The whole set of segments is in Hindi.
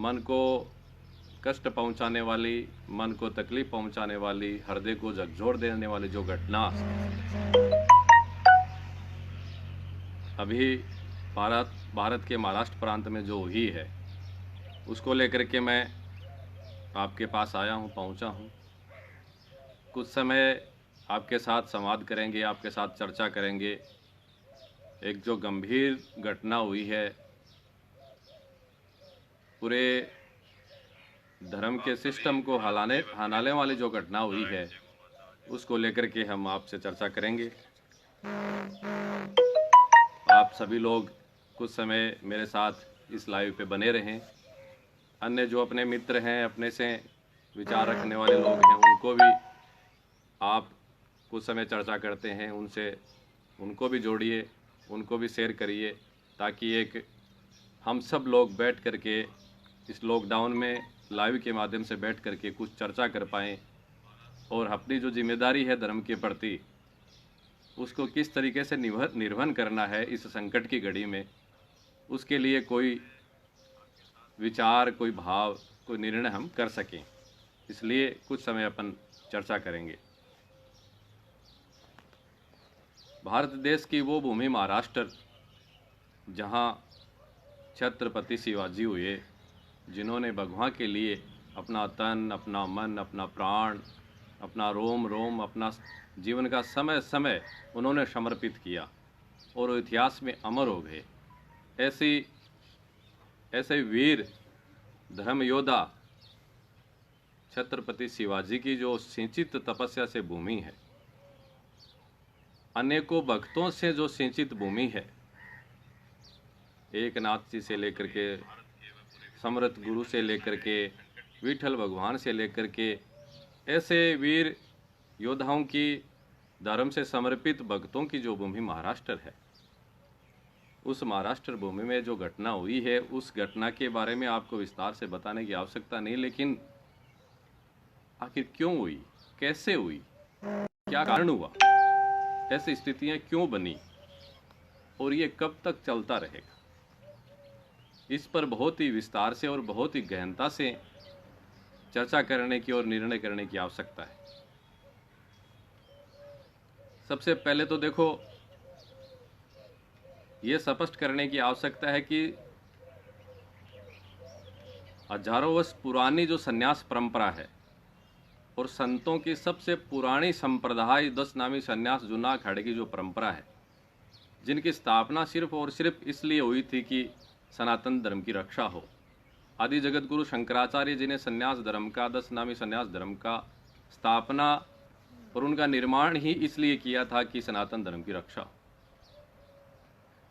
मन को कष्ट पहुंचाने वाली, मन को तकलीफ पहुंचाने वाली, हृदय को झकझोर देने वाली जो घटना अभी भारत के महाराष्ट्र प्रांत में जो हुई है, उसको लेकर के मैं आपके पास आया हूं, पहुंचा हूं। कुछ समय आपके साथ संवाद करेंगे, आपके साथ चर्चा करेंगे। एक जो गंभीर घटना हुई है, पूरे धर्म के सिस्टम को हिलाने वाली जो घटना हुई है, उसको लेकर के हम आपसे चर्चा करेंगे। आप सभी लोग कुछ समय मेरे साथ इस लाइव पे बने रहें। अन्य जो अपने मित्र हैं, अपने से विचार रखने वाले लोग हैं, उनको भी आप कुछ समय चर्चा करते हैं, उनको भी जोड़िए, उनको भी शेयर करिए, ताकि एक हम सब लोग बैठ करके इस लॉकडाउन में लाइव के माध्यम से बैठ करके कुछ चर्चा कर पाएँ और अपनी जो जिम्मेदारी है धर्म के प्रति, उसको किस तरीके से निर्वहन करना है इस संकट की घड़ी में, उसके लिए कोई विचार, कोई भाव, कोई निर्णय हम कर सकें। इसलिए कुछ समय अपन चर्चा करेंगे। भारत देश की वो भूमि महाराष्ट्र, जहाँ छत्रपति शिवाजी हुए, जिन्होंने भगवान के लिए अपना तन, अपना मन, अपना प्राण, अपना रोम रोम, अपना जीवन का समय समय उन्होंने समर्पित किया और वो इतिहास में अमर हो गए। ऐसे वीर धर्म योद्धा छत्रपति शिवाजी की जो सिंचित तपस्या से भूमि है, अनेकों भक्तों से जो सिंचित भूमि है, एकनाथ जी से लेकर के, समर्थ गुरु से लेकर के, विठल भगवान से लेकर के, ऐसे वीर योद्धाओं की, धर्म से समर्पित भक्तों की जो भूमि महाराष्ट्र है, उस महाराष्ट्र भूमि में जो घटना हुई है, उस घटना के बारे में आपको विस्तार से बताने की आवश्यकता नहीं, लेकिन आखिर क्यों हुई, कैसे हुई, क्या कारण हुआ, ऐसी स्थितियां क्यों बनी और ये कब तक चलता रहेगा, इस पर बहुत ही विस्तार से और बहुत ही गहनता से चर्चा करने की और निर्णय करने की आवश्यकता है। सबसे पहले तो देखो, ये स्पष्ट करने की आवश्यकता है कि हजारों वर्ष पुरानी जो संन्यास परंपरा है और संतों की सबसे पुरानी संप्रदाय 10 नामी संन्यास जूना अखाड़े की जो परंपरा है, जिनकी स्थापना सिर्फ और सिर्फ इसलिए हुई थी कि सनातन धर्म की रक्षा हो। आदि जगत गुरु शंकराचार्य जी ने संन्यास धर्म का, 10 नामी संन्यास धर्म का स्थापना और उनका निर्माण ही इसलिए किया था कि सनातन धर्म की रक्षा हो।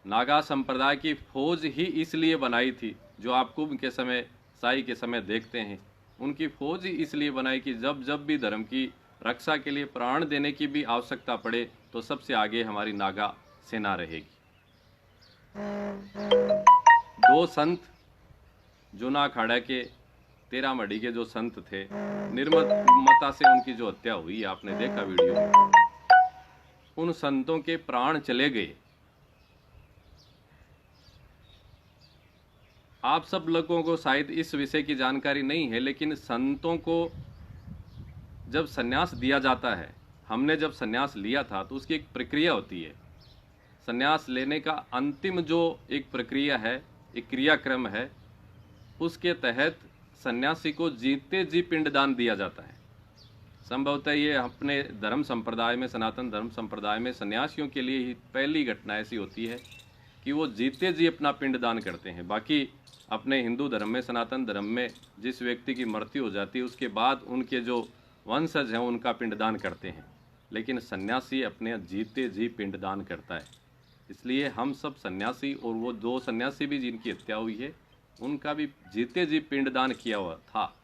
नागा संप्रदाय की फौज ही इसलिए बनाई थी, जो आप कुंभ के समय, साई के समय देखते हैं, उनकी फौज ही इसलिए बनाई कि जब जब भी धर्म की रक्षा के लिए प्राण देने की भी आवश्यकता पड़े, तो सबसे आगे हमारी नागा सेना रहेगी। दो संत जूना अखाड़ा के, 13 मढ़ी के जो संत थे, निर्ममता से उनकी जो हत्या हुई, आपने देखा वीडियो में, उन संतों के प्राण चले गए। आप सब लोगों को शायद इस विषय की जानकारी नहीं है, लेकिन संतों को जब संन्यास दिया जाता है, हमने जब संन्यास लिया था तो उसकी एक प्रक्रिया होती है। संन्यास लेने का अंतिम जो एक प्रक्रिया है, एक क्रियाक्रम है, उसके तहत सन्यासी को जीते जी पिंडदान दिया जाता है। संभवतः ये अपने धर्म संप्रदाय में, सनातन धर्म संप्रदाय में सन्यासियों के लिए ही पहली घटना ऐसी होती है कि वो जीते जी अपना पिंडदान करते हैं। बाकी अपने हिंदू धर्म में, सनातन धर्म में जिस व्यक्ति की मृत्यु हो जाती है, उसके बाद उनके जो वंशज हैं उनका पिंडदान करते हैं, लेकिन सन्यासी अपने जीते जी पिंडदान करता है। इसलिए हम सब सन्यासी, और वो 2 सन्यासी भी जिनकी हत्या हुई है, उनका भी जीते जी पिंडदान किया हुआ था।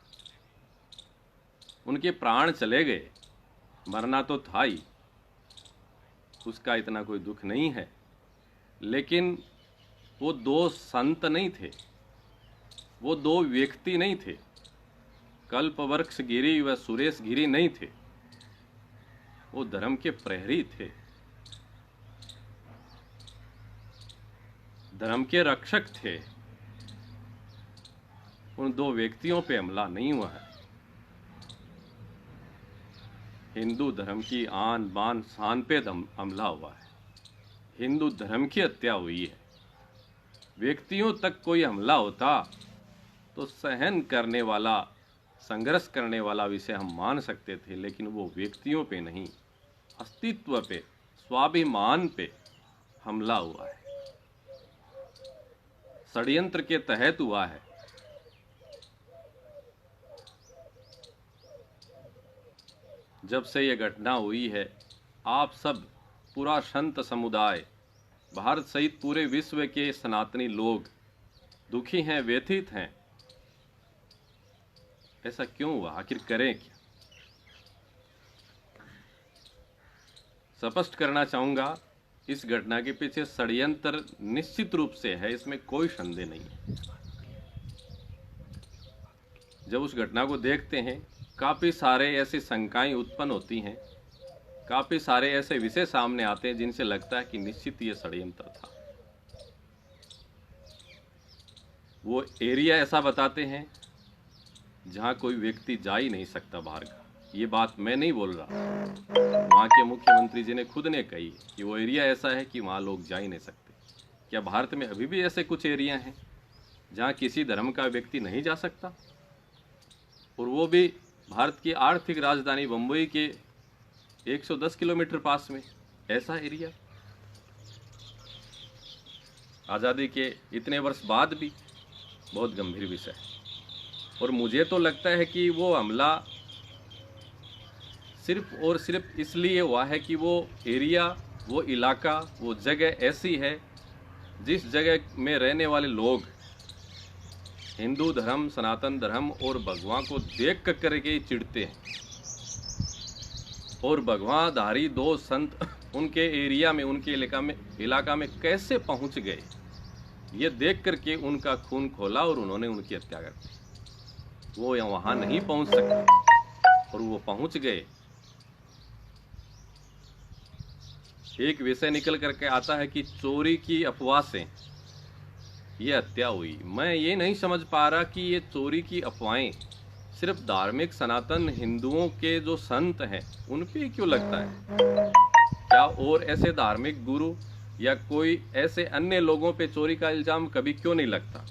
उनके प्राण चले गए, मरना तो था ही, उसका इतना कोई दुख नहीं है, लेकिन वो 2 संत नहीं थे, वो 2 व्यक्ति नहीं थे, कल्पवृक्ष गिरी व सुरेश गिरी नहीं थे, वो धर्म के प्रहरी थे, धर्म के रक्षक थे। उन दो व्यक्तियों पे हमला नहीं हुआ है। हिंदू धर्म की आन बान शान पे हमला हुआ है। हिंदू धर्म की हत्या हुई है। व्यक्तियों तक कोई हमला होता तो सहन करने वाला, संघर्ष करने वाला विषय हम मान सकते थे, लेकिन वो व्यक्तियों पे नहीं, अस्तित्व पे, स्वाभिमान पे हमला हुआ है। षड्यंत्र के तहत हुआ है। जब से ये घटना हुई है, आप सब, पूरा संत समुदाय, भारत सहित पूरे विश्व के सनातनी लोग दुखी हैं, व्यथित हैं। ऐसा क्यों हुआ? आखिर करें क्या? स्पष्ट करना चाहूंगा, इस घटना के पीछे षड्यंत्र निश्चित रूप से है, इसमें कोई संदेह नहीं है। जब उस घटना को देखते हैं, काफ़ी सारे ऐसी शंकाएं उत्पन्न होती हैं, काफ़ी सारे ऐसे विषय सामने आते हैं जिनसे लगता है कि निश्चित ये षड्यंत्र था। वो एरिया ऐसा बताते हैं जहां कोई व्यक्ति जा ही नहीं सकता बाहर का। ये बात मैं नहीं बोल रहा, वहाँ के मुख्यमंत्री जी ने खुद ने कही कि वो एरिया ऐसा है कि वहाँ लोग जा ही नहीं सकते। क्या भारत में अभी भी ऐसे कुछ एरिया हैं जहाँ किसी धर्म का व्यक्ति नहीं जा सकता? और वो भी भारत की आर्थिक राजधानी बम्बई के 110 किलोमीटर पास में ऐसा एरिया। आज़ादी के इतने वर्ष बाद भी बहुत गंभीर विषय है। और मुझे तो लगता है कि वो हमला सिर्फ और सिर्फ इसलिए हुआ है कि वो एरिया, वो इलाका, वो जगह ऐसी है जिस जगह में रहने वाले लोग हिंदू धर्म, सनातन धर्म और भगवान को देख कर करके ही चिढ़ते हैं। और भगवाधारी दो संत उनके एरिया में, उनके इलाका में कैसे पहुंच गए, ये देख करके उनका खून खोला और उन्होंने उनकी हत्या कर दी। वो वहां नहीं पहुंच सकते और वो पहुंच गए। एक विषय निकल करके आता है कि चोरी की अफवाह से ये हत्या हुई। मैं ये नहीं समझ पा रहा कि ये चोरी की अफवाहें सिर्फ धार्मिक सनातन हिंदुओं के जो संत हैं उन पे क्यों लगता है? क्या और ऐसे धार्मिक गुरु या कोई ऐसे अन्य लोगों पे चोरी का इल्जाम कभी क्यों नहीं लगता?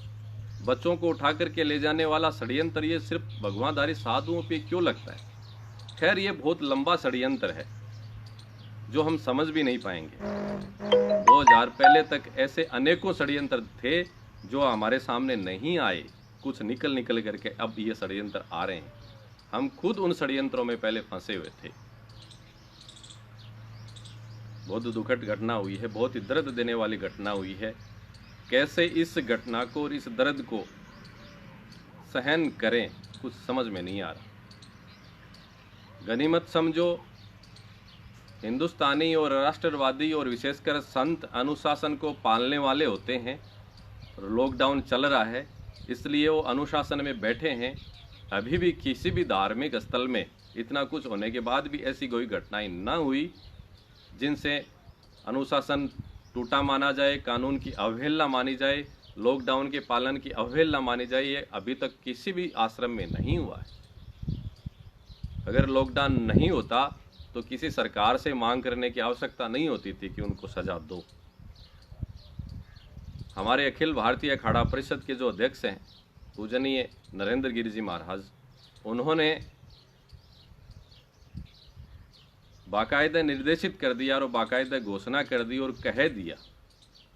बच्चों को उठा करके ले जाने वाला षड्यंत्र ये सिर्फ भगवाधारी साधुओं पे क्यों लगता है? खैर, ये बहुत लंबा षड्यंत्र है जो हम समझ भी नहीं पाएंगे। 2000 पहले तक ऐसे अनेकों षड्यंत्र थे जो हमारे सामने नहीं आए, कुछ निकल करके अब ये षड्यंत्र आ रहे हैं। हम खुद उन षड्यंत्रों में पहले फंसे हुए थे। बहुत दुखद घटना हुई है, बहुत ही दर्द देने वाली घटना हुई है। कैसे इस घटना को और इस दर्द को सहन करें, कुछ समझ में नहीं आ रहा। गनीमत समझो, हिंदुस्तानी और राष्ट्रवादी और विशेषकर संत अनुशासन को पालने वाले होते हैं। लॉकडाउन चल रहा है इसलिए वो अनुशासन में बैठे हैं। अभी भी किसी भी धार्मिक स्थल में इतना कुछ होने के बाद भी ऐसी कोई घटनाएं न हुई जिनसे अनुशासन टूटा माना जाए, कानून की अवहेलना मानी जाए, लॉकडाउन के पालन की अवहेलना मानी जाए। ये अभी तक किसी भी आश्रम में नहीं हुआ है। अगर लॉकडाउन नहीं होता तो किसी सरकार से मांग करने की आवश्यकता नहीं होती थी कि उनको सजा दो। हमारे अखिल भारतीय अखाड़ा परिषद के जो अध्यक्ष हैं पूजनीय नरेंद्र गिरि जी महाराज, उन्होंने बाकायदा निर्देशित कर दिया और बाकायदा घोषणा कर दी और कह दिया,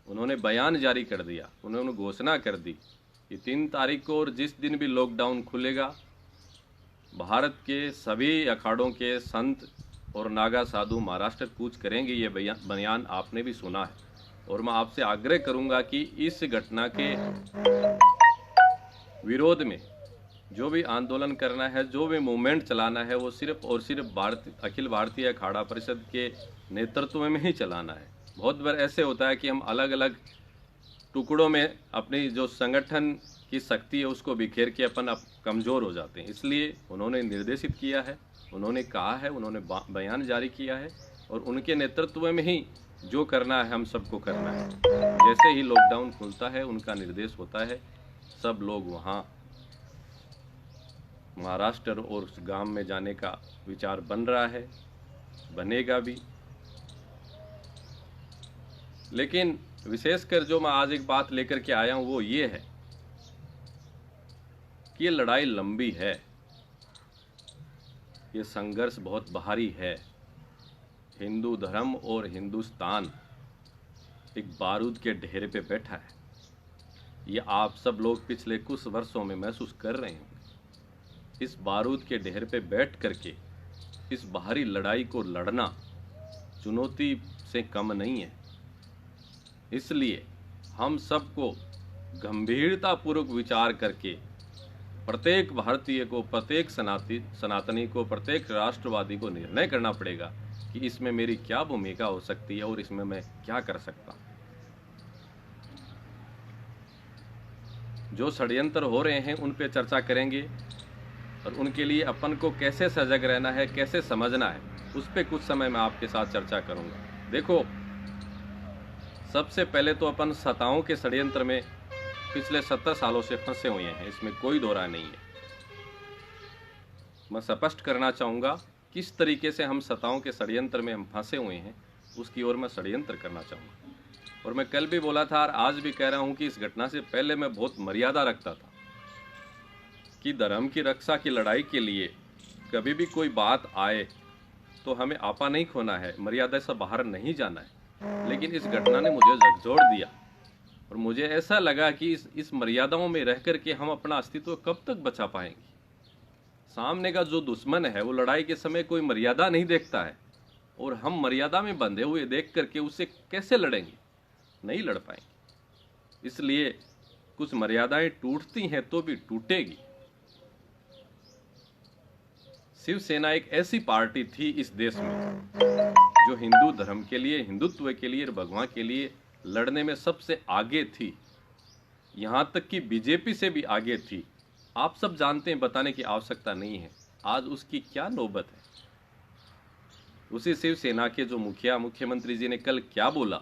उन्होंने बयान जारी कर दिया, उन्होंने घोषणा कर दी कि 3 तारीख को और जिस दिन भी लॉकडाउन खुलेगा, भारत के सभी अखाड़ों के संत और नागा साधु महाराष्ट्र कूच करेंगे। ये बयान आपने भी सुना है। और मैं आपसे आग्रह करूंगा कि इस घटना के विरोध में जो भी आंदोलन करना है, जो भी मूवमेंट चलाना है, वो सिर्फ और सिर्फ अखिल भारतीय अखाड़ा परिषद के नेतृत्व में ही चलाना है। बहुत बार ऐसे होता है कि हम अलग अलग टुकड़ों में अपनी जो संगठन की शक्ति है उसको बिखेर के अपन कमज़ोर हो जाते हैं। इसलिए उन्होंने निर्देशित किया है, उन्होंने कहा है, उन्होंने बयान जारी किया है और उनके नेतृत्व में ही जो करना है हम सबको करना है। जैसे ही लॉकडाउन खुलता है, उनका निर्देश होता है, सब लोग वहाँ महाराष्ट्र और उस गांव में जाने का विचार बन रहा है, बनेगा भी। लेकिन विशेषकर जो मैं आज एक बात लेकर के आया हूं वो ये है कि ये लड़ाई लंबी है, ये संघर्ष बहुत भारी है। हिंदू धर्म और हिंदुस्तान एक बारूद के ढेर पे बैठा है। ये आप सब लोग पिछले कुछ वर्षों में महसूस कर रहे हैं। इस बारूद के ढेर पे बैठ करके इस बाहरी लड़ाई को लड़ना चुनौती से कम नहीं है। इसलिए हम सबको गंभीरतापूर्वक विचार करके प्रत्येक भारतीय को, प्रत्येक सनातनी को, प्रत्येक राष्ट्रवादी को निर्णय करना पड़ेगा कि इसमें मेरी क्या भूमिका हो सकती है और इसमें मैं क्या कर सकता हूं। जो षड्यंत्र हो रहे हैं उन पे चर्चा करेंगे और उनके लिए अपन को कैसे सजग रहना है, कैसे समझना है, उस पे कुछ समय मैं आपके साथ चर्चा करूंगा। देखो, सबसे पहले तो अपन सताओं के षड्यंत्र में पिछले 70 सालों से फंसे हुए हैं, इसमें कोई दो राय नहीं है। मैं स्पष्ट करना चाहूँगा किस तरीके से हम सताओं के षड्यंत्र में हम फंसे हुए हैं, उसकी ओर मैं षड्यंत्र करना चाहूँगा। और मैं कल भी बोला था और आज भी कह रहा हूँ कि इस घटना से पहले मैं बहुत मर्यादा रखता था कि धर्म की रक्षा की लड़ाई के लिए कभी भी कोई बात आए तो हमें आपा नहीं खोना है, मर्यादा से बाहर नहीं जाना है। लेकिन इस घटना ने मुझे झकझोर दिया और मुझे ऐसा लगा कि इस मर्यादाओं में रह करके हम अपना अस्तित्व कब तक बचा पाएंगे। सामने का जो दुश्मन है वो लड़ाई के समय कोई मर्यादा नहीं देखता है और हम मर्यादा में बंधे हुए देख करके उससे कैसे लड़ेंगे? नहीं लड़ पाएंगे। इसलिए कुछ मर्यादाएं टूटती हैं तो भी टूटेगी। शिवसेना एक ऐसी पार्टी थी इस देश में जो हिंदू धर्म के लिए, हिंदुत्व के लिए और भगवान के लिए लड़ने में सबसे आगे थी। यहां तक कि बीजेपी से भी आगे थी। आप सब जानते हैं, बताने की आवश्यकता नहीं है आज उसकी क्या नौबत है। उसी शिवसेना के जो मुख्यमंत्री जी ने कल क्या बोला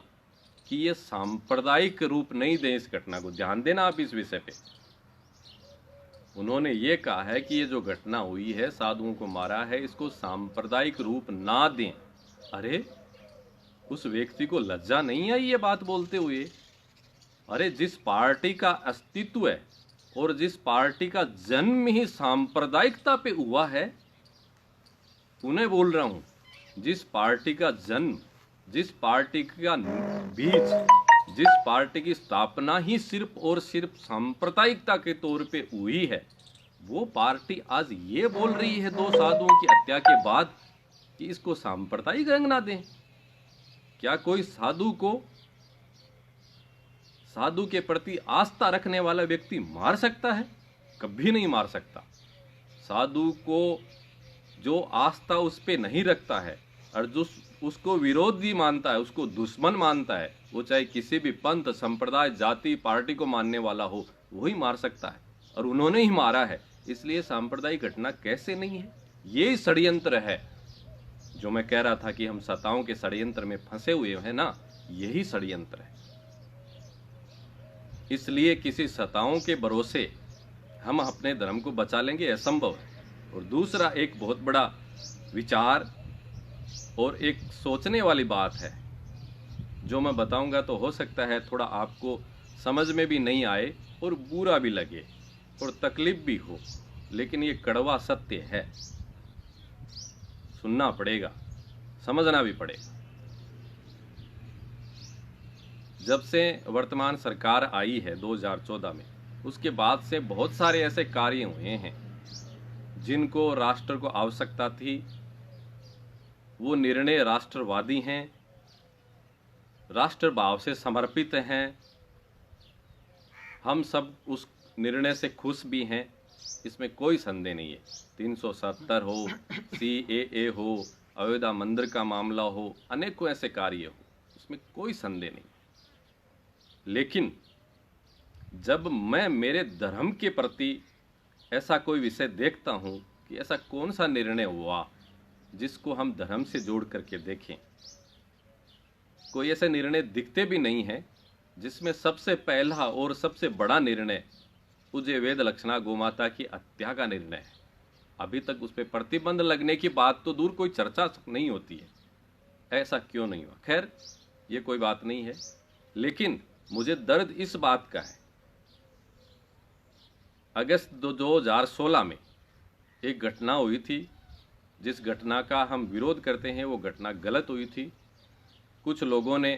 कि ये सांप्रदायिक रूप नहीं दें इस घटना को। ध्यान देना आप इस विषय पे। उन्होंने ये कहा है कि ये जो घटना हुई है, साधुओं को मारा है, इसको सांप्रदायिक रूप ना दें। अरे, उस व्यक्ति को लज्जा नहीं आई ये बात बोलते हुए? अरे, जिस पार्टी का अस्तित्व है और जिस पार्टी का जन्म ही सांप्रदायिकता पे हुआ है, उन्हें बोल रहा हूं, जिस पार्टी का जन्म, जिस पार्टी का बीज, जिस पार्टी की स्थापना ही सिर्फ और सिर्फ सांप्रदायिकता के तौर पे हुई है, वो पार्टी आज ये बोल रही है 2 साधुओं की हत्या के बाद कि इसको सांप्रदायिक रंग ना दें। क्या कोई साधु के प्रति आस्था रखने वाला व्यक्ति मार सकता है? कभी नहीं मार सकता। साधु को जो आस्था उस पे नहीं रखता है और जो उसको विरोधी मानता है, उसको दुश्मन मानता है, वो चाहे किसी भी पंथ, संप्रदाय, जाति, पार्टी को मानने वाला हो, वही मार सकता है। और उन्होंने ही मारा है। इसलिए सांप्रदायिक घटना कैसे नहीं है? ये षड्यंत्र है जो मैं कह रहा था कि हम सताओं के षड्यंत्र में फंसे हुए हैं ना, यही षड्यंत्र है। इसलिए किसी सताओं के भरोसे हम अपने धर्म को बचा लेंगे, असंभव है। और दूसरा एक बहुत बड़ा विचार और एक सोचने वाली बात है जो मैं बताऊंगा तो हो सकता है थोड़ा आपको समझ में भी नहीं आए और बुरा भी लगे और तकलीफ भी हो, लेकिन ये कड़वा सत्य है। सुनना पड़ेगा, समझना भी पड़ेगा। जब से वर्तमान सरकार आई है 2014 में, उसके बाद से बहुत सारे ऐसे कार्य हुए हैं जिनको राष्ट्र को आवश्यकता थी। वो निर्णय राष्ट्रवादी हैं, राष्ट्र भाव से समर्पित हैं। हम सब उस निर्णय से खुश भी हैं, इसमें कोई संदेह नहीं है। 370 हो, CAA हो, अयोध्या मंदिर का मामला हो, अनेकों ऐसे कार्य हो, इसमें कोई संदेह नहीं। लेकिन जब मैं मेरे धर्म के प्रति ऐसा कोई विषय देखता हूं कि ऐसा कौन सा निर्णय हुआ जिसको हम धर्म से जोड़ करके देखें, कोई ऐसे निर्णय दिखते भी नहीं है जिसमें सबसे पहला और सबसे बड़ा निर्णय पूज्य वेद लक्षणा गोमाता की हत्या का निर्णय है। अभी तक उस पर प्रतिबंध लगने की बात तो दूर, कोई चर्चा नहीं होती है। ऐसा क्यों नहीं हुआ? खैर, ये कोई बात नहीं है, लेकिन मुझे दर्द इस बात का है, अगस्त 2016 में एक घटना हुई थी, जिस घटना का हम विरोध करते हैं वो घटना गलत हुई थी। कुछ लोगों ने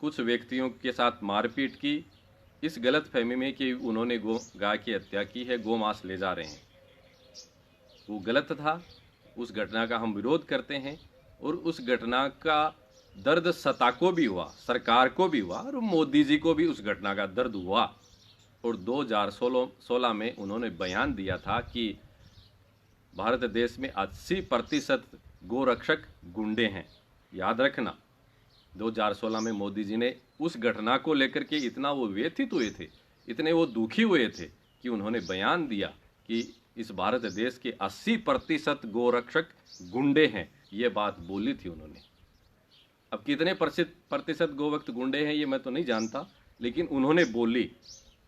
कुछ व्यक्तियों के साथ मारपीट की, इस गलत फहमी में कि उन्होंने गाय की हत्या की है, गोमांस ले जा रहे हैं। वो गलत था, उस घटना का हम विरोध करते हैं, और उस घटना का दर्द सत्ता को भी हुआ, सरकार को भी हुआ, और मोदी जी को भी उस घटना का दर्द हुआ। और 2016 में उन्होंने बयान दिया था कि भारत देश में 80% गोरक्षक गुंडे हैं। याद रखना, 2016 में मोदी जी ने उस घटना को लेकर के इतना वो व्यथित हुए थे, इतने वो दुखी हुए थे कि उन्होंने बयान दिया कि इस भारत देश के 80% गोरक्षक गुंडे हैं। ये बात बोली थी उन्होंने। अब कितने प्रतिशत गोवक्त गुंडे हैं ये मैं तो नहीं जानता, लेकिन उन्होंने बोली,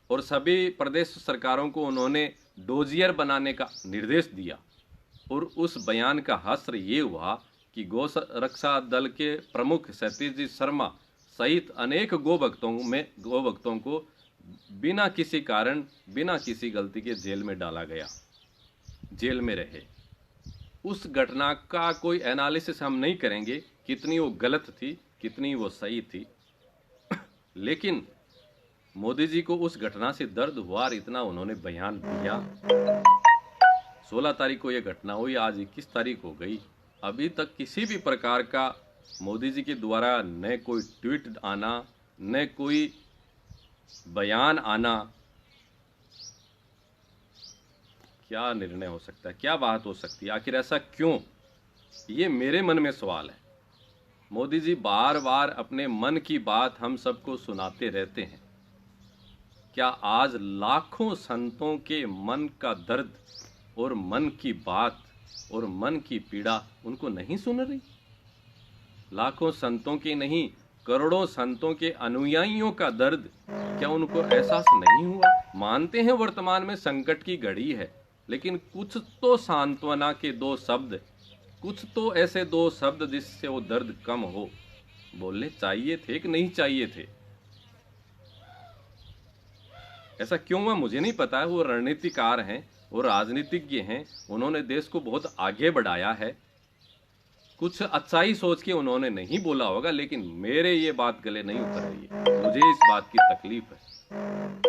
और सभी प्रदेश सरकारों को उन्होंने डोजियर बनाने का निर्देश दिया। और उस बयान का हश्र ये हुआ कि गौ रक्षा दल के प्रमुख सतीश जी शर्मा सहित अनेक गोभक्तों को बिना किसी कारण, बिना किसी गलती के जेल में डाला गया, जेल में रहे। उस घटना का कोई एनालिसिस हम नहीं करेंगे, कितनी वो गलत थी, कितनी वो सही थी, लेकिन मोदी जी को उस घटना से दर्द हुआ और इतना उन्होंने बयान दिया। 16 तारीख को ये घटना हुई, आज 21 तारीख हो गई, अभी तक किसी भी प्रकार का मोदी जी के द्वारा न कोई ट्वीट आना, न कोई बयान आना। क्या निर्णय हो सकता है, क्या बात हो सकती है, आखिर ऐसा क्यों? ये मेरे मन में सवाल है। मोदी जी बार बार अपने मन की बात हम सबको सुनाते रहते हैं। क्या आज लाखों संतों के मन का दर्द और मन की बात और मन की पीड़ा उनको नहीं सुन रही? लाखों संतों के नहीं, करोड़ों संतों के अनुयायियों का दर्द क्या उनको एहसास नहीं हुआ? मानते हैं वर्तमान में संकट की घड़ी है, लेकिन कुछ तो सांत्वना के दो शब्द, कुछ तो ऐसे दो शब्द जिससे वो दर्द कम हो, बोलने चाहिए थे कि नहीं चाहिए थे? ऐसा क्यों हुआ मुझे नहीं पता है। वो रणनीतिकार हैं, वो राजनीतिज्ञ हैं, उन्होंने देश को बहुत आगे बढ़ाया है। कुछ अच्छाई सोच के उन्होंने नहीं बोला होगा, लेकिन मेरे ये बात गले नहीं उतर रही है, मुझे इस बात की तकलीफ है।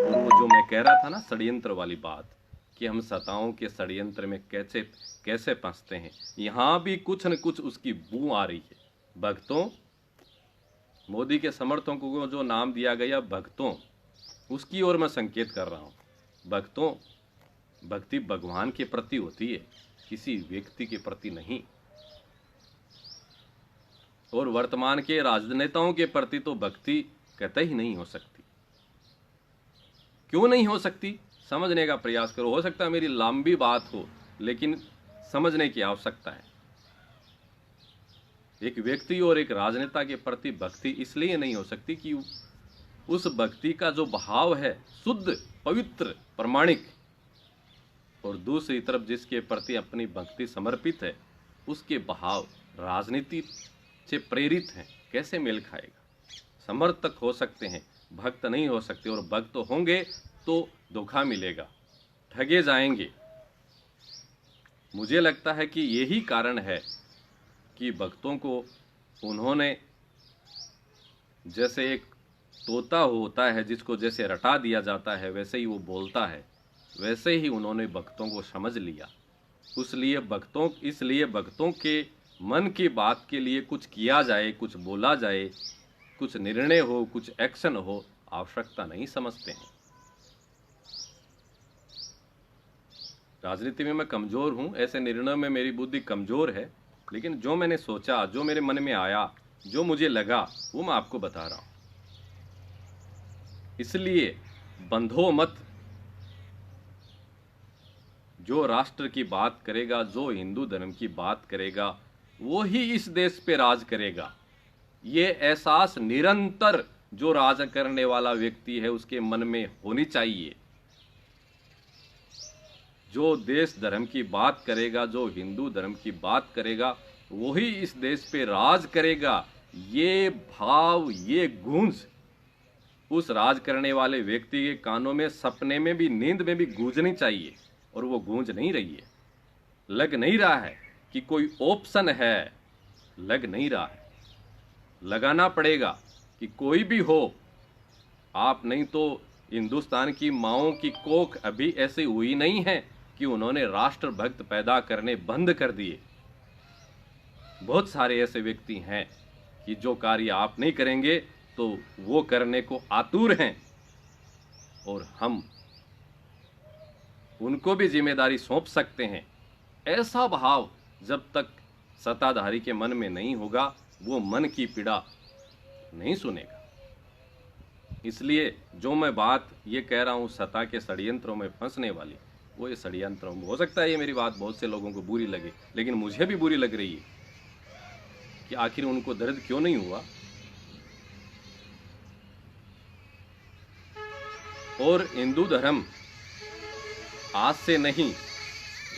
और वो जो मैं कह रहा था ना, षड्यंत्र वाली बात, कि हम सताओं के षड्यंत्र में कैसे कैसे फंसते हैं, यहाँ भी कुछ न कुछ उसकी बू आ रही है। भक्तों, मोदी के समर्थकों को जो नाम दिया गया भक्तों, उसकी ओर मैं संकेत कर रहा हूँ। भक्तों, भक्ति भगवान के प्रति होती है, किसी व्यक्ति के प्रति नहीं। और वर्तमान के राजनेताओं के प्रति तो भक्ति कतई ही नहीं हो सकती। क्यों नहीं हो सकती, समझने का प्रयास करो। हो सकता है मेरी लंबी बात हो, लेकिन समझने की आवश्यकता है। एक व्यक्ति और एक राजनेता के प्रति भक्ति इसलिए नहीं हो सकती कि उस भक्ति का जो भाव है शुद्ध, पवित्र, प्रामाणिक, और दूसरी तरफ जिसके प्रति अपनी भक्ति समर्पित है उसके भाव राजनीति से प्रेरित हैं, कैसे मेल खाएगा? समर्थक हो सकते हैं, भक्त नहीं हो सकते, और भक्त होंगे तो धोखा मिलेगा, ठगे जाएंगे। मुझे लगता है कि यही कारण है कि भक्तों को उन्होंने, जैसे एक तोता होता है जिसको जैसे रटा दिया जाता है वैसे ही वो बोलता है, वैसे ही उन्होंने भक्तों को समझ लिया। इसलिए भक्तों के मन की बात के लिए कुछ किया जाए, कुछ बोला जाए, कुछ निर्णय हो, कुछ एक्शन हो, आवश्यकता नहीं समझते हैं। राजनीति में मैं कमजोर हूं, ऐसे निर्णय में मेरी बुद्धि कमजोर है, लेकिन जो मैंने सोचा, जो मेरे मन में आया, जो मुझे लगा, वो मैं आपको बता रहा हूं। इसलिए बंधो मत। जो राष्ट्र की बात करेगा, जो हिंदू धर्म की बात करेगा, वो ही इस देश पे राज करेगा। ये एहसास निरंतर जो राज करने वाला व्यक्ति है उसके मन में होनी चाहिए। जो देश धर्म की बात करेगा, जो हिंदू धर्म की बात करेगा, वही इस देश पे राज करेगा। ये भाव, ये गूंज उस राज करने वाले व्यक्ति के कानों में सपने में भी, नींद में भी गूंजनी चाहिए, और वो गूंज नहीं रही है। लग नहीं रहा है कि कोई ऑप्शन है, लग नहीं रहा है। लगाना पड़ेगा कि कोई भी हो आप, नहीं तो हिंदुस्तान की माओं की कोख अभी ऐसी हुई नहीं है कि उन्होंने राष्ट्रभक्त पैदा करने बंद कर दिए। बहुत सारे ऐसे व्यक्ति हैं कि जो कार्य आप नहीं करेंगे तो वो करने को आतुर हैं, और हम उनको भी जिम्मेदारी सौंप सकते हैं। ऐसा भाव जब तक सत्ताधारी के मन में नहीं होगा, वो मन की पीड़ा नहीं सुनेगा। इसलिए जो मैं बात ये कह रहा हूँ सत्ता के षड्यंत्रों में फंसने वाली, वो ये षड्यंत्रों में, हो सकता है ये मेरी बात बहुत से लोगों को बुरी लगे, लेकिन मुझे भी बुरी लग रही है कि आखिर उनको दर्द क्यों नहीं हुआ। और हिंदू धर्म आज से नहीं,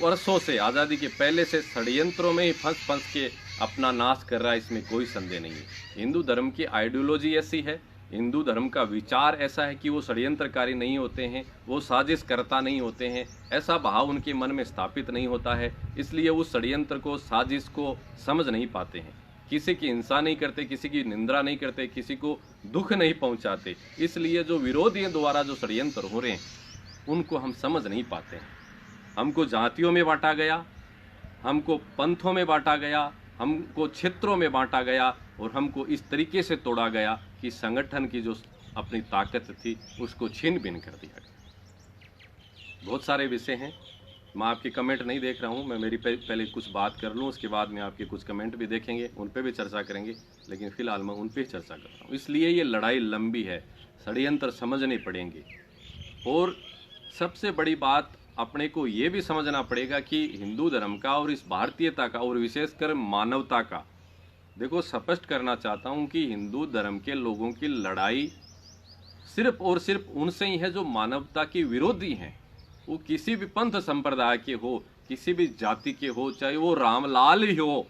वर्षों से, आज़ादी के पहले से षड्यंत्रों में ही फंस फंस के अपना नाश कर रहा है, इसमें कोई संदेह नहीं है। हिंदू धर्म की आइडियोलॉजी ऐसी है, हिंदू धर्म का विचार ऐसा है कि वो षड्यंत्रकारी नहीं होते हैं, वो साजिश करता नहीं होते हैं, ऐसा भाव उनके मन में स्थापित नहीं होता है। इसलिए उस षड्यंत्र को, साजिश को समझ नहीं पाते हैं। किसी की हिंसा नहीं करते, किसी की निंदा नहीं करते, किसी को दुख नहीं पहुंचाते। इसलिए जो विरोधियों द्वारा जो षड्यंत्र हो रहे हैं उनको हम समझ नहीं पाते हैं। हमको जातियों में बांटा गया, हमको पंथों में बांटा गया, हमको क्षेत्रों में बांटा गया, और हमको इस तरीके से तोड़ा गया कि संगठन की जो अपनी ताकत थी उसको छीन बीन कर दिया गया। बहुत सारे विषय हैं, मैं आपके कमेंट नहीं देख रहा हूं, मैं मेरी पहले कुछ बात कर लूं, उसके बाद में आपके कुछ कमेंट भी देखेंगे, उन पे भी चर्चा करेंगे, लेकिन फिलहाल मैं उन पे चर्चा कर रहा हूं। इसलिए ये लड़ाई लंबी है, षड्यंत्र समझने पड़ेंगे। और सबसे बड़ी बात अपने को ये भी समझना पड़ेगा कि हिंदू धर्म का और इस भारतीयता का और विशेषकर मानवता का, देखो स्पष्ट करना चाहता हूं कि हिंदू धर्म के लोगों की लड़ाई सिर्फ और सिर्फ उनसे ही है जो मानवता के विरोधी हैं। वो किसी भी पंथ संप्रदाय के हो, किसी भी जाति के हो, चाहे वो रामलाल ही हो,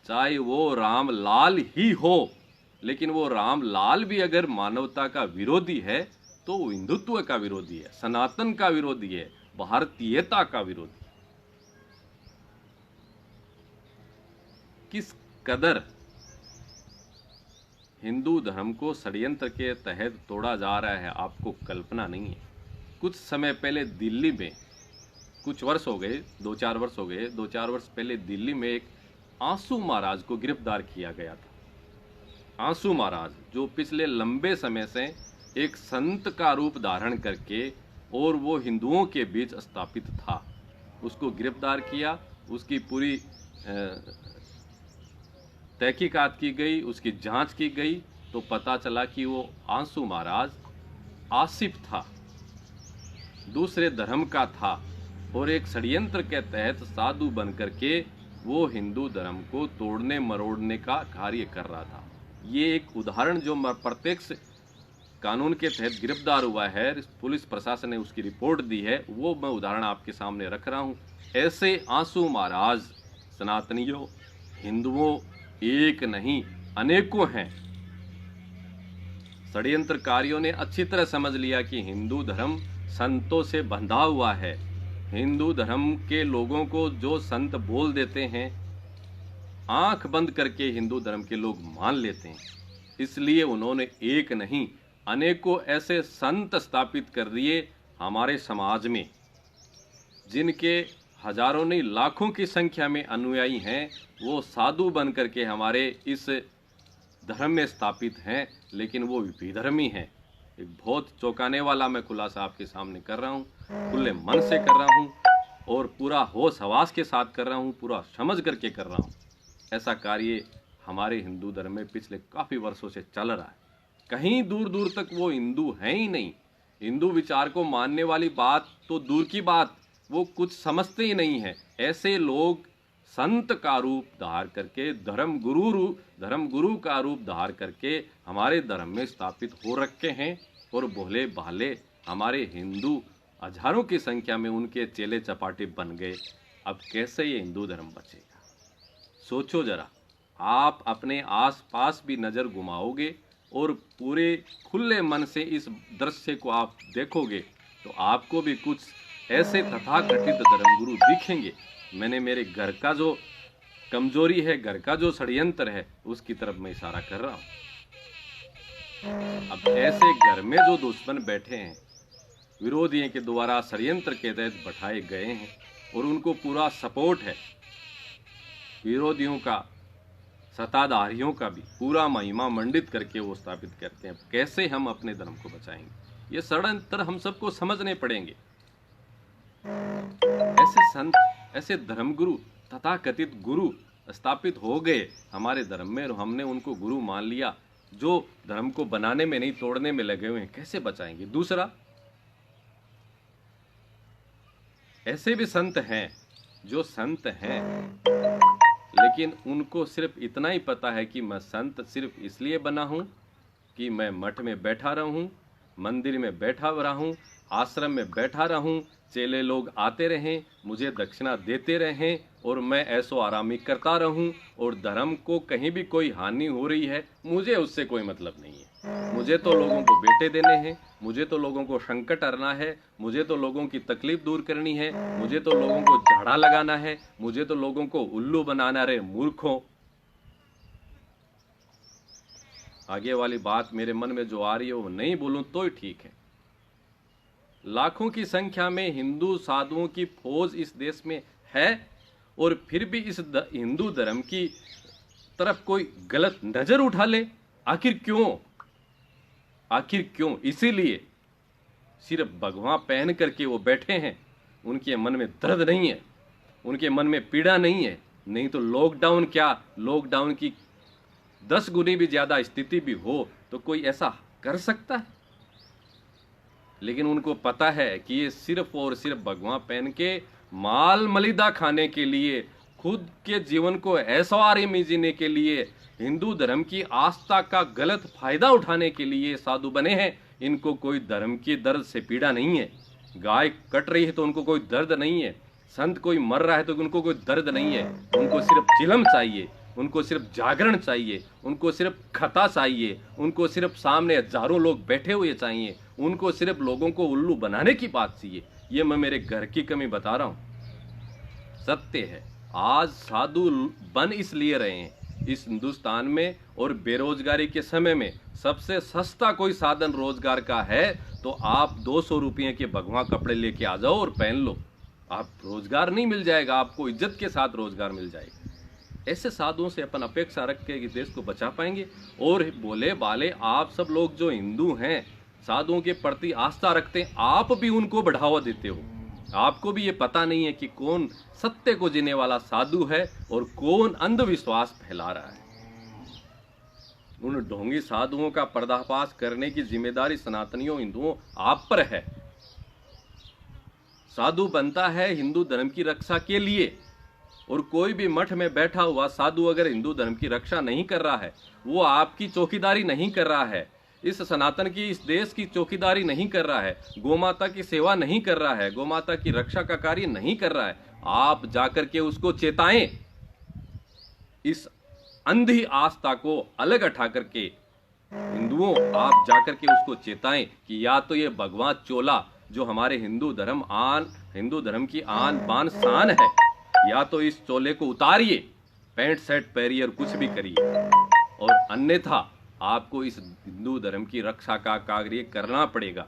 चाहे वो रामलाल ही हो, लेकिन वो रामलाल भी अगर मानवता का विरोधी है तो वो हिंदुत्व का विरोधी है, सनातन का विरोधी है, भारतीयता का विरोधी। किस कदर हिंदू धर्म को षड्यंत्र के तहत तोड़ा जा रहा है आपको कल्पना नहीं है। कुछ समय पहले दिल्ली में, कुछ वर्ष हो गए, 2-4 वर्ष हो गए, 2-4 वर्ष पहले दिल्ली में एक आंसू महाराज को गिरफ्तार किया गया था। आंसू महाराज जो पिछले लंबे समय से एक संत का रूप धारण करके और वो हिंदुओं के बीच स्थापित था, उसको गिरफ्तार किया, उसकी पूरी तहकीकात की गई, उसकी जांच की गई, तो पता चला कि वो आंसू महाराज आसिफ था, दूसरे धर्म का था, और एक षड्यंत्र के तहत साधु बन करके वो हिंदू धर्म को तोड़ने मरोड़ने का कार्य कर रहा था। ये एक उदाहरण जो प्रत्यक्ष कानून के तहत गिरफ्तार हुआ है, पुलिस प्रशासन ने उसकी रिपोर्ट दी है, वो मैं उदाहरण आपके सामने रख रहा हूँ। ऐसे आंसू महाराज सनातनियों, हिंदुओं एक नहीं अनेकों हैं। षड्यंत्रकारियों ने अच्छी तरह समझ लिया कि हिंदू धर्म संतों से बंधा हुआ है। हिंदू धर्म के लोगों को जो संत बोल देते हैं, आंख बंद करके हिंदू धर्म के लोग मान लेते हैं। इसलिए उन्होंने एक नहीं अनेकों ऐसे संत स्थापित कर दिए हमारे समाज में, जिनके हजारों नहीं लाखों की संख्या में अनुयायी हैं। वो साधु बन करके हमारे इस धर्म में स्थापित हैं, लेकिन वो विधर्मी हैं। एक बहुत चौंकाने वाला मैं खुलासा आपके सामने कर रहा हूँ, खुले मन से कर रहा हूँ और पूरा होश हवास के साथ कर रहा हूँ, पूरा समझ करके कर रहा हूँ। ऐसा कार्य हमारे हिंदू धर्म में पिछले काफ़ी वर्षों से चल रहा है। कहीं दूर दूर तक वो हिंदू हैं ही नहीं। हिंदू विचार को मानने वाली बात तो दूर की बात, वो कुछ समझते ही नहीं है। ऐसे लोग संत का रूप धार करके, धर्म गुरु का रूप धार करके हमारे धर्म में स्थापित हो रखे हैं, और भोले भाले हमारे हिंदू हजारों की संख्या में उनके चेले चपाटे बन गए। अब कैसे ये हिंदू धर्म बचेगा? सोचो जरा, आप अपने आसपास भी नज़र घुमाओगे और पूरे खुले मन से इस दृश्य को आप देखोगे तो आपको भी कुछ ऐसे तथाकथित धर्मगुरु दिखेंगे। मैंने मेरे घर का जो कमजोरी है, घर का जो षड्यंत्र है, उसकी तरफ मैं इशारा कर रहा हूँ। अब ऐसे घर में जो दुश्मन बैठे हैं, विरोधियों के द्वारा षड्यंत्र के तहत बैठाए गए हैं और उनको पूरा सपोर्ट है, विरोधियों का, सत्ताधारियों का भी पूरा महिमा मंडित करके वो स्थापित करते हैं। कैसे हम अपने धर्म को बचाएंगे? ये षड्यंत्र हम सबको समझने पड़ेंगे। ऐसे संत, ऐसे धर्मगुरु, तथाकथित गुरु स्थापित हो गए हमारे धर्म में और हमने उनको गुरु मान लिया, जो धर्म को बनाने में नहीं तोड़ने में लगे हुए हैं। कैसे बचाएंगे? दूसरा, ऐसे भी संत हैं जो संत हैं लेकिन उनको सिर्फ इतना ही पता है कि मैं संत सिर्फ इसलिए बना हूं कि मैं मठ में बैठा रहूं, मंदिर में बैठा रहूं, आश्रम में बैठा रहूं, चेले लोग आते रहें, मुझे दक्षिणा देते रहें और मैं ऐसो आरामी करता रहूं और धर्म को कहीं भी कोई हानि हो रही है मुझे उससे कोई मतलब नहीं है। मुझे तो लोगों को बेटे देने हैं, मुझे तो लोगों को संकट हरना है, मुझे तो लोगों की तकलीफ दूर करनी है, मुझे तो लोगों को झाड़ा लगाना है, मुझे तो लोगों को उल्लू बनाना। रे मूर्खों, आगे वाली बात मेरे मन में जो आ रही है वो नहीं बोलूं तो ही ठीक है। लाखों की संख्या में हिंदू साधुओं की फौज इस देश में है और फिर भी इस हिंदू धर्म की तरफ कोई गलत नजर उठा ले। आखिर क्यों? आखिर क्यों? इसीलिए सिर्फ भगवा पहन करके वो बैठे हैं, उनके मन में दर्द नहीं है, उनके मन में पीड़ा नहीं है। नहीं तो लॉकडाउन क्या, लॉकडाउन की 10 गुनी भी ज्यादा स्थिति भी हो तो कोई ऐसा कर सकता है? लेकिन उनको पता है कि ये सिर्फ और सिर्फ भगवा पहन के माल मलिदा खाने के लिए, खुद के जीवन को ऐश्वर्य में जीने के लिए, हिंदू धर्म की आस्था का गलत फायदा उठाने के लिए साधु बने हैं। इनको कोई धर्म की दर्द से पीड़ा नहीं है। गाय कट रही है तो उनको कोई दर्द नहीं है, संत कोई मर रहा है तो उनको कोई दर्द नहीं है। उनको सिर्फ चिलम चाहिए, उनको सिर्फ जागरण चाहिए, उनको सिर्फ कथा चाहिए, उनको सिर्फ सामने हजारों लोग बैठे हुए चाहिए, उनको सिर्फ लोगों को उल्लू बनाने की बात चाहिए। ये मैं मेरे घर की कमी बता रहा हूं। सत्य है, आज साधु बन इसलिए रहे हैं इस हिंदुस्तान में, और बेरोजगारी के समय में सबसे सस्ता कोई साधन रोजगार का है तो आप 200 रुपये के भगवा कपड़े लेके आ जाओ और पहन लो। आप रोजगार नहीं मिल जाएगा, आपको इज्जत के साथ रोजगार मिल जाएगा। ऐसे साधुओं से अपन अपेक्षा रख के कि देश को बचा पाएंगे। और बोले बाले आप सब लोग जो हिंदू हैं, साधुओं के प्रति आस्था रखते हैं, आप भी उनको बढ़ावा देते हो। आपको भी ये पता नहीं है कि कौन सत्य को जीने वाला साधु है और कौन अंधविश्वास फैला रहा है। उन ढोंगी साधुओं का पर्दाफाश करने की जिम्मेदारी सनातनियों, हिंदुओं आप पर है। साधु बनता है हिंदू धर्म की रक्षा के लिए, और कोई भी मठ में बैठा हुआ साधु अगर हिंदू धर्म की रक्षा नहीं कर रहा है, वो आपकी चौकीदारी नहीं कर रहा है, इस सनातन की, इस देश की चौकीदारी नहीं कर रहा है, गोमाता की सेवा नहीं कर रहा है, गोमाता की रक्षा का कार्य नहीं कर रहा है, आप जाकर के उसको चेताएं। इस अंधी आस्था को अलग हटा करके हिंदुओं आप जाकर के उसको चेताएं कि या तो ये भगवान चोला जो हमारे हिंदू धर्म की आन बान शान है, या तो इस चोले को उतारिए, पैंट शर्ट पहनिए और कुछ भी करिए, और अन्यथा आपको इस हिंदू धर्म की रक्षा का कार्य करना पड़ेगा।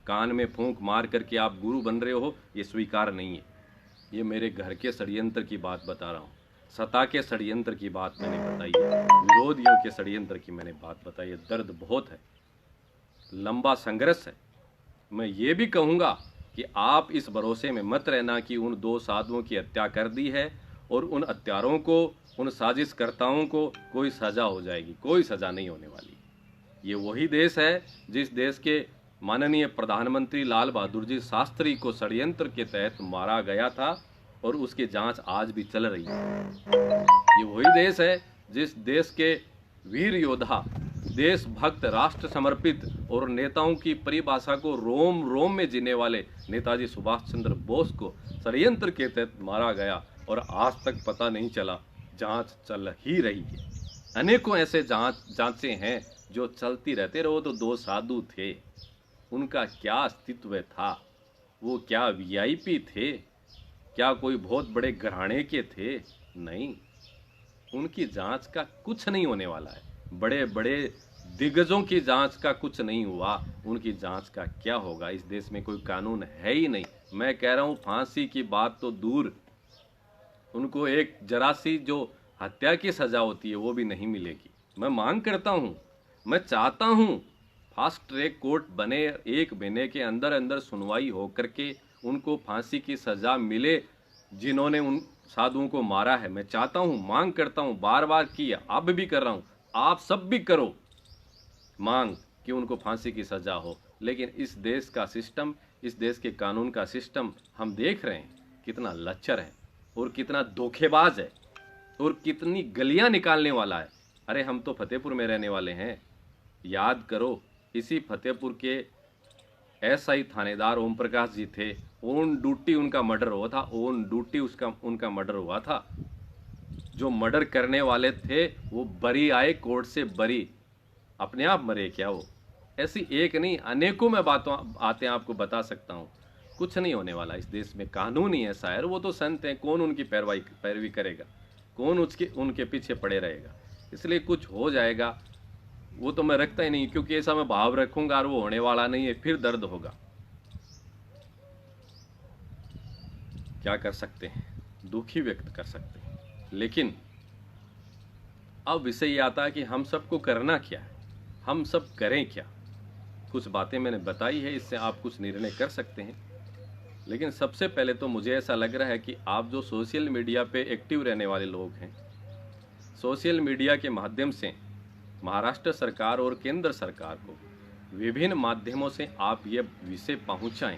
कान में फूंक मार करके आप गुरु बन रहे हो, ये स्वीकार नहीं है। ये मेरे घर के षड्यंत्र की बात बता रहा हूँ, सत्ता के षड्यंत्र की बात मैंने बताई है, विरोधियों के षड्यंत्र की मैंने बात बताई है। दर्द बहुत है, लंबा संघर्ष है। मैं ये भी कहूँगा कि आप इस भरोसे में मत रहना कि उन 2 साधुओं की हत्या कर दी है और उन हत्यारों को, उन साजिशकर्ताओं को कोई सजा हो जाएगी। कोई सजा नहीं होने वाली। ये वही देश है जिस देश के माननीय प्रधानमंत्री लाल बहादुर जी शास्त्री को षड्यंत्र के तहत मारा गया था और उसकी जांच आज भी चल रही है। ये वही देश है जिस देश के वीर योद्धा देशभक्त, राष्ट्र समर्पित और नेताओं की परिभाषा को रोम रोम में जीने वाले नेताजी सुभाष चंद्र बोस को षड्यंत्र के तहत मारा गया और आज तक पता नहीं चला। जांच चल ही रही है। अनेकों ऐसे जांचें हैं जो चलती रहते रहो। तो दो साधु थे, उनका क्या अस्तित्व था? वो क्या वीआईपी थे? क्या कोई बहुत बड़े घराने के थे? नहीं, उनकी जांच का कुछ नहीं होने वाला है। बड़े बड़े दिग्गजों की जांच का कुछ नहीं हुआ, उनकी जांच का क्या होगा? इस देश में कोई कानून है ही नहीं। मैं कह रहा हूं, फांसी की बात तो दूर, उनको एक जरा सी जो हत्या की सजा होती है वो भी नहीं मिलेगी। मैं मांग करता हूं, मैं चाहता हूं फास्ट ट्रैक कोर्ट बने, 1 महीने के अंदर अंदर सुनवाई हो करके उनको फांसी की सजा मिले जिन्होंने उन साधुओं को मारा है। मैं चाहता हूं, मांग करता हूं, बार बार किया, अब भी कर रहा हूं, आप सब भी करो मांग कि उनको फांसी की सजा हो। लेकिन इस देश का सिस्टम, इस देश के कानून का सिस्टम हम देख रहे हैं कितना लच्चर है और कितना धोखेबाज है और कितनी गलियां निकालने वाला है। अरे हम तो फतेहपुर में रहने वाले हैं, याद करो, इसी फतेहपुर के एसआई थानेदार ओम प्रकाश जी थे। ऑन ड्यूटी उनका मर्डर हुआ था, ऑन ड्यूटी उनका मर्डर हुआ था। जो मर्डर करने वाले थे वो बरी आए, कोर्ट से बरी, अपने आप मरे क्या वो? ऐसी एक नहीं, अनेकों में बातों आते हैं, आपको बता सकता हूँ। कुछ नहीं होने वाला इस देश में, कानून ही ऐसा है। वो तो संत हैं, कौन उनकी पैरवी करेगा? कौन उनके पीछे पड़े रहेगा? इसलिए कुछ हो जाएगा वो तो मैं रखता ही नहीं, क्योंकि ऐसा मैं भाव रखूंगा और वो होने वाला नहीं है, फिर दर्द होगा। क्या कर सकते हैं? दुख ही व्यक्त कर सकते हैं। लेकिन अब विषय ये आता है कि हम सबको करना क्या है, हम सब करें क्या। कुछ बातें मैंने बताई है, इससे आप कुछ निर्णय कर सकते हैं। लेकिन सबसे पहले तो मुझे ऐसा लग रहा है कि आप जो सोशल मीडिया पे एक्टिव रहने वाले लोग हैं, सोशल मीडिया के माध्यम से महाराष्ट्र सरकार और केंद्र सरकार को विभिन्न माध्यमों से आप ये विषय पहुंचाएं।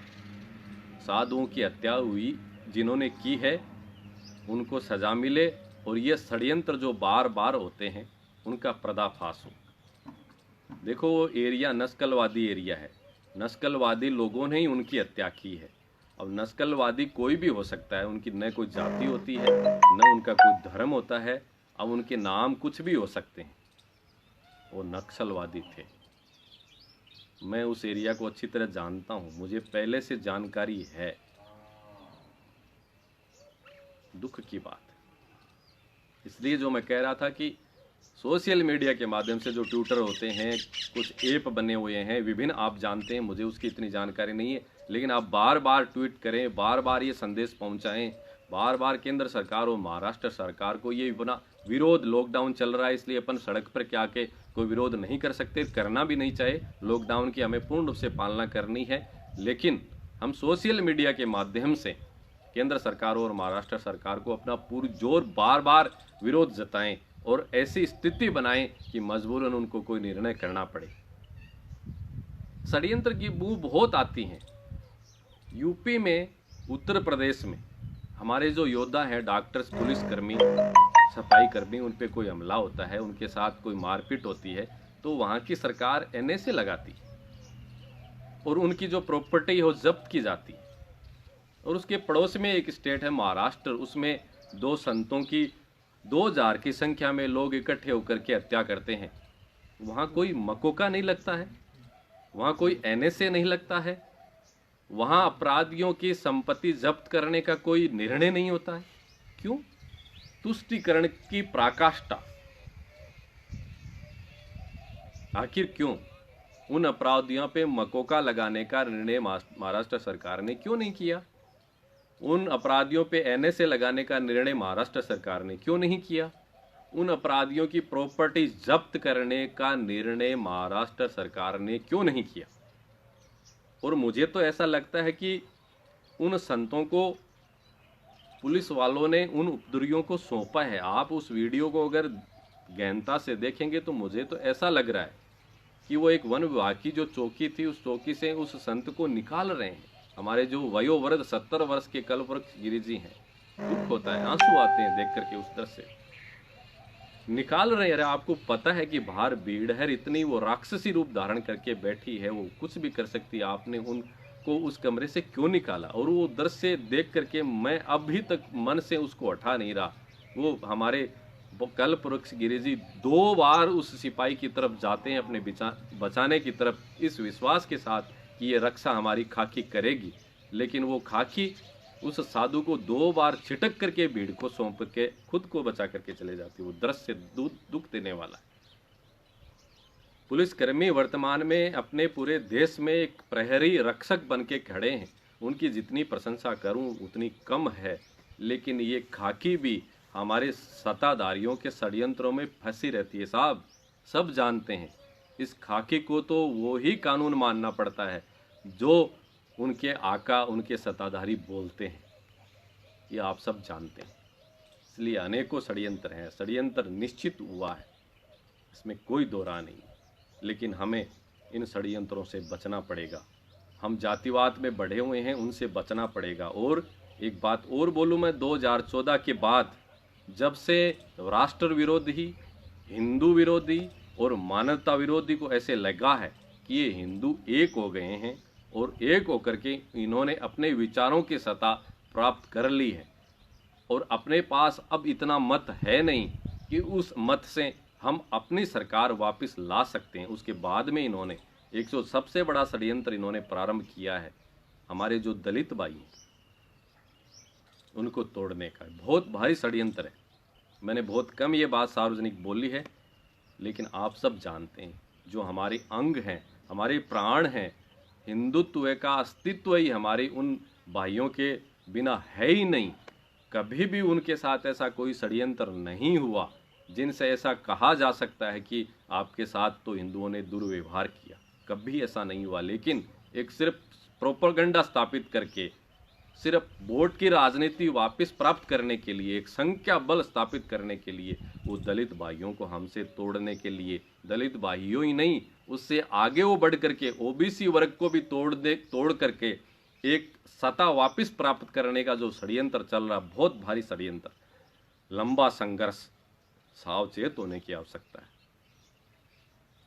साधुओं की हत्या हुई, जिन्होंने की है उनको सजा मिले और ये षड्यंत्र जो बार बार होते हैं उनका पर्दाफाश हो। देखो, वो एरिया नस्लवादी एरिया है, नस्लवादी लोगों ने ही उनकी हत्या की है। अब नस्लवादी कोई भी हो सकता है, उनकी न कोई जाति होती है, न उनका कोई धर्म होता है। अब उनके नाम कुछ भी हो सकते हैं। वो नक्सलवादी थे। मैं उस एरिया को अच्छी तरह जानता हूं, मुझे पहले से जानकारी है। दुख की बात है। इसलिए जो मैं कह रहा था कि सोशल मीडिया के माध्यम से जो ट्विटर होते हैं, कुछ ऐप बने हुए हैं विभिन्न, आप जानते हैं, मुझे उसकी इतनी जानकारी नहीं है, लेकिन आप बार बार ट्वीट करें, बार बार ये संदेश पहुंचाएं, बार बार केंद्र सरकार और महाराष्ट्र सरकार को ये बना विरोध। लॉकडाउन चल रहा है, इसलिए अपन सड़क पर क्या के कोई विरोध नहीं कर सकते, करना भी नहीं चाहिए। लॉकडाउन की हमें पूर्ण रूप से पालना करनी है, लेकिन हम सोशल मीडिया के माध्यम से केंद्र सरकार और महाराष्ट्र सरकार को अपना पुरजोर बार बार विरोध जताएं और ऐसी स्थिति बनाएं कि मजबूरन उनको कोई निर्णय करना पड़े। षड्यंत्र की बू बहुत आती है। यूपी में, उत्तर प्रदेश में हमारे जो योद्धा हैं, डॉक्टर्स, पुलिसकर्मी, सफाई कर्मी, उन पे कोई हमला होता है, उनके साथ कोई मारपीट होती है, तो वहाँ की सरकार एनएसए लगाती है और उनकी जो प्रॉपर्टी है वो जब्त की जाती है। और उसके पड़ोस में एक स्टेट है महाराष्ट्र, उसमें 2 संतों की 2000 की संख्या में लोग इकट्ठे होकर के हत्या करते हैं। वहाँ कोई मकोका नहीं लगता है, वहाँ कोई एनएसए नहीं लगता है, वहाँ अपराधियों की संपत्ति जब्त करने का कोई निर्णय नहीं होता है। क्यों? तुष्टीकरण की पराकाष्ठा। आखिर क्यों? उन अपराधियों पे मकोका लगाने का निर्णय महाराष्ट्र सरकार ने क्यों नहीं किया? उन अपराधियों पे एनएसए लगाने का निर्णय महाराष्ट्र सरकार ने क्यों नहीं किया? उन अपराधियों की प्रॉपर्टी जब्त करने का निर्णय महाराष्ट्र सरकार ने क्यों नहीं किया? और मुझे तो ऐसा लगता है कि उन संतों को पुलिस वालों ने उन उपद्रवियों को सौंपा है। आप उस वीडियो को अगर गहनता से देखेंगे तो मुझे तो ऐसा लग रहा है कि वो एक वन विभाग की जो चौकी थी, उस चौकी से उस संत को निकाल रहे हैं। हमारे जो वयोवृद्ध 70 वर्ष के कल्पवृक्ष गिरिजी हैं, दुख होता है, आंसू आते हैं देख करके उस दृश्य। निकाल रहे हैं। अरे आपको पता है कि बाहर भीड़ है, इतनी वो राक्षसी रूप धारण करके बैठी है, वो कुछ भी कर सकती है। आपने उनको उस कमरे से क्यों निकाला? और वो दृश्य देख करके मैं अभी तक मन से उसको हटा नहीं रहा। वो हमारे कल्प वृक्ष गिरी जी 2 बार उस सिपाही की तरफ जाते हैं अपने बचाने की तरफ, इस विश्वास के साथ कि ये रक्षा हमारी खाकी करेगी, लेकिन वो खाकी उस साधु को 2 बार छिटक करके भीड़ को सौंप के खुद को बचा करके चले जाती। वो दृश्य दुख देने वाला है। पुलिसकर्मी वर्तमान में अपने पूरे देश में एक प्रहरी रक्षक बन के खड़े हैं। उनकी जितनी प्रशंसा करूं उतनी कम है, लेकिन ये खाकी भी हमारे सत्ताधारियों के षड्यंत्रों में फंसी रहती है। साहब सब जानते हैं, इस खाकी को तो वो ही कानून मानना पड़ता है जो उनके आका, उनके सत्ताधारी बोलते हैं। ये आप सब जानते हैं। इसलिए अनेकों षड्यंत्र हैं, षड्यंत्र निश्चित हुआ है, इसमें कोई दो राय नहीं। लेकिन हमें इन षड्यंत्रों से बचना पड़ेगा। हम जातिवाद में बढ़े हुए हैं, उनसे बचना पड़ेगा। और एक बात और बोलूँ मैं, 2014 के बाद जब से राष्ट्र विरोधी, हिंदू विरोधी और मानवता विरोधी को ऐसे लगा है कि ये हिंदू एक हो गए हैं और एक होकर के इन्होंने अपने विचारों की सत्ता प्राप्त कर ली है और अपने पास अब इतना मत है नहीं कि उस मत से हम अपनी सरकार वापस ला सकते हैं। उसके बाद में इन्होंने सबसे बड़ा षड्यंत्र इन्होंने प्रारंभ किया है, हमारे जो दलित भाई हैं उनको तोड़ने का। बहुत भारी षड्यंत्र है। मैंने बहुत कम ये बात सार्वजनिक बोली है, लेकिन आप सब जानते हैं, जो हमारे अंग हैं, हमारे प्राण हैं, हिंदुत्व का अस्तित्व ही हमारे उन भाइयों के बिना है ही नहीं। कभी भी उनके साथ ऐसा कोई षड्यंत्र नहीं हुआ जिनसे ऐसा कहा जा सकता है कि आपके साथ तो हिंदुओं ने दुर्व्यवहार किया। कभी ऐसा नहीं हुआ। लेकिन एक सिर्फ प्रोपेगेंडा स्थापित करके, सिर्फ वोट की राजनीति वापस प्राप्त करने के लिए, एक संख्या बल स्थापित करने के लिए, वो दलित भाइयों को हमसे तोड़ने के लिए, दलित भाइयों ही नहीं उससे आगे वो बढ़ करके ओबीसी वर्ग को भी तोड़ करके एक सत्ता वापस प्राप्त करने का जो षड्यंत्र चल रहा, बहुत भारी षड्यंत्र, लंबा संघर्ष, सावचेत होने की आवश्यकता है।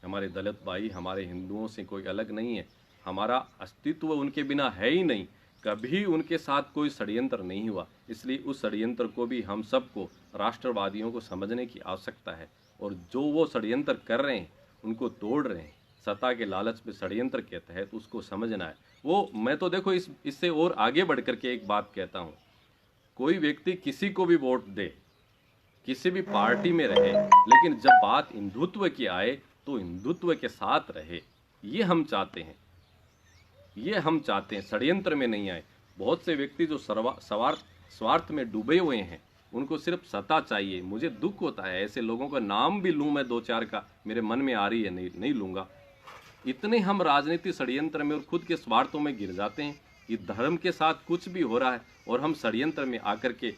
हमारे दलित भाई हमारे हिंदुओं से कोई अलग नहीं है, हमारा अस्तित्व उनके बिना है ही नहीं। कभी उनके साथ कोई षड्यंत्र नहीं हुआ। इसलिए उस षड्यंत्र को भी हम सबको, राष्ट्रवादियों को समझने की आवश्यकता है। और जो वो षड्यंत्र कर रहे हैं, उनको तोड़ रहे हैं सत्ता के लालच में षड्यंत्र के तहत, उसको समझना है। वो मैं तो देखो इससे और आगे बढ़ करके एक बात कहता हूँ, कोई व्यक्ति किसी को भी वोट दे, किसी भी पार्टी में रहे, लेकिन जब बात हिंदुत्व की आए तो हिंदुत्व के साथ रहे। ये हम चाहते हैं, ये हम चाहते हैं, षड्यंत्र में नहीं आए। बहुत से व्यक्ति जो स्वार्थ में डूबे हुए हैं, उनको सिर्फ सत्ता चाहिए। मुझे दुख होता है ऐसे लोगों का नाम भी लूँ मैं, 2-4 का मेरे मन में आ रही है, नहीं लूँगा। इतने हम राजनीति षड्यंत्र में और खुद के स्वार्थों में गिर जाते हैं कि धर्म के साथ कुछ भी हो रहा है और हम षड्यंत्र में आकर के,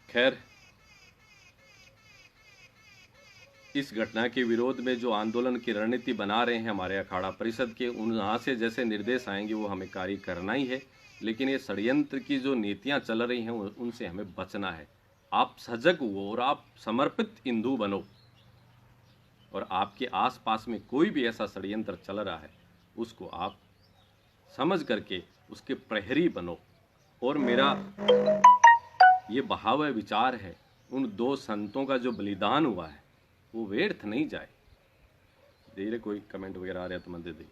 खैर इस घटना के विरोध में जो आंदोलन की रणनीति बना रहे हैं हमारे अखाड़ा परिषद के, वहाँ से जैसे निर्देश आएंगे वो हमें कार्य करना ही है। लेकिन ये षड्यंत्र की जो नीतियाँ चल रही हैं उनसे हमें बचना है। आप सजग हो और आप समर्पित हिंदू बनो, और आपके आसपास में कोई भी ऐसा षड्यंत्र चल रहा है उसको आप समझ करके उसके प्रहरी बनो। और मेरा ये बहाव विचार है, उन 2 संतों का जो बलिदान हुआ है वो व्यर्थ नहीं जाए। धीरे कोई कमेंट वगैरह आ रहा है तो मैं दे दी।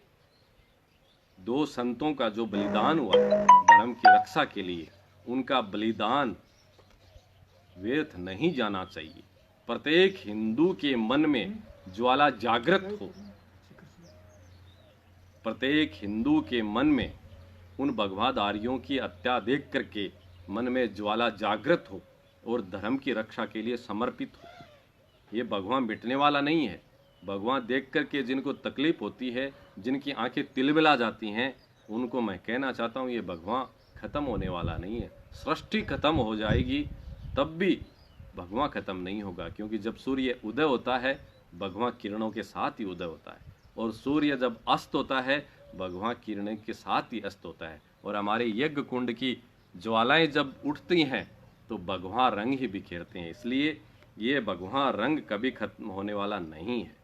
2 संतों का जो बलिदान हुआ धर्म की रक्षा के लिए, उनका बलिदान व्यर्थ नहीं जाना चाहिए। प्रत्येक हिंदू के मन में ज्वाला जागृत हो, प्रत्येक हिंदू के मन में उन भगवाधारियों की हत्या देख करके मन में ज्वाला जागृत हो और धर्म की रक्षा के लिए समर्पित हो। ये भगवान मिटने वाला नहीं है। भगवान देख करके जिनको तकलीफ होती है, जिनकी आंखें तिलमिला जाती हैं, उनको मैं कहना चाहता हूँ ये भगवान खत्म होने वाला नहीं है। सृष्टि खत्म हो जाएगी तब भी भगवान खत्म नहीं होगा, क्योंकि जब सूर्य उदय होता है भगवान किरणों के साथ ही उदय होता है, और सूर्य जब अस्त होता है भगवान किरणों के साथ ही अस्त होता है। और हमारे यज्ञ कुंड की ज्वालाएं जब उठती हैं तो भगवान रंग ही बिखेरते हैं। इसलिए ये भगवां रंग कभी खत्म होने वाला नहीं है।